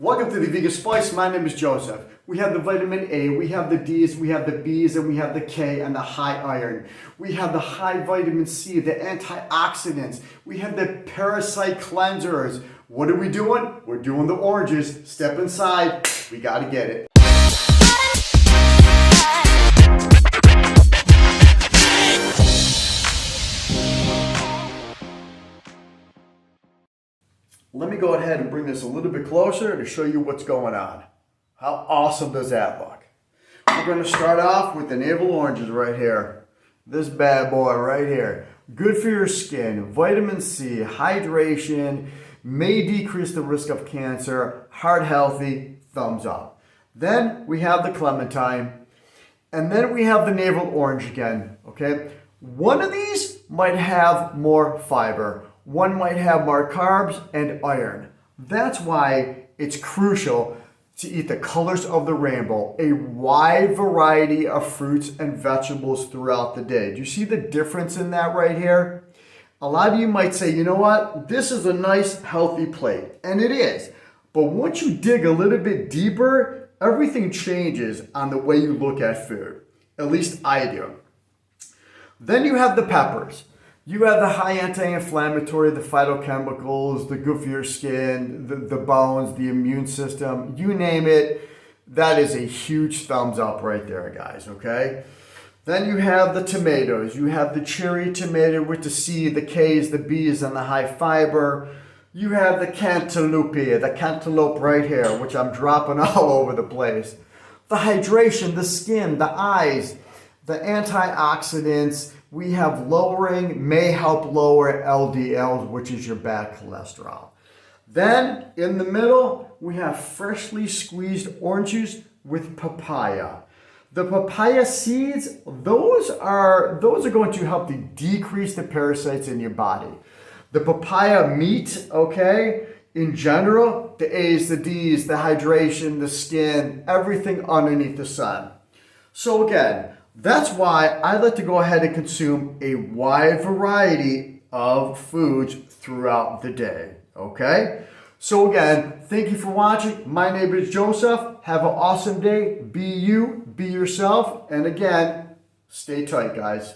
Welcome to the Vegan Spice. My name is Joseph. We have the vitamin A, we have the D's, we have the B's, and we have the K and the high iron. We have the high vitamin C, the antioxidants. We have the parasite cleansers. What are we doing? We're doing the oranges. Step inside. We got to get it. Let me go ahead and bring this a little bit closer to show you what's going on. How awesome does that look? We're going to start off with the navel oranges right here. This bad boy right here. Good for your skin, vitamin C, hydration, may decrease the risk of cancer, heart healthy, thumbs up. Then we have the clementine, and then we have the navel orange again, okay? One of these might have more fiber. One might have more carbs and iron. That's why it's crucial to eat the colors of the rainbow, a wide variety of fruits and vegetables throughout the day. Do you see the difference in that right here? A lot of you might say, you know what, this is a nice healthy plate, and it is. But once you dig a little bit deeper, everything changes on the way you look at food. At least I do. Then you have the peppers. You have the high anti-inflammatory, the phytochemicals, the good for your skin, the bones, the immune system, you name it. That is a huge thumbs up right there, guys, okay? Then you have the tomatoes. You have the cherry tomato with the C, the K's, the B's, and the high fiber. You have the cantaloupe right here, which I'm dropping all over the place. The hydration, the skin, the eyes, the antioxidants. We have may help lower LDLs, which is your bad cholesterol. Then in the middle, we have freshly squeezed orange juice with papaya. The papaya seeds, those are going to help to decrease the parasites in your body. The papaya meat, okay, in general, the A's, the D's, the hydration, the skin, everything underneath the sun. So again, that's why I like to go ahead and consume a wide variety of foods throughout the day, okay? So again, thank you for watching. My name is Joseph. Have an awesome day. Be you, be yourself, and again, stay tight, guys.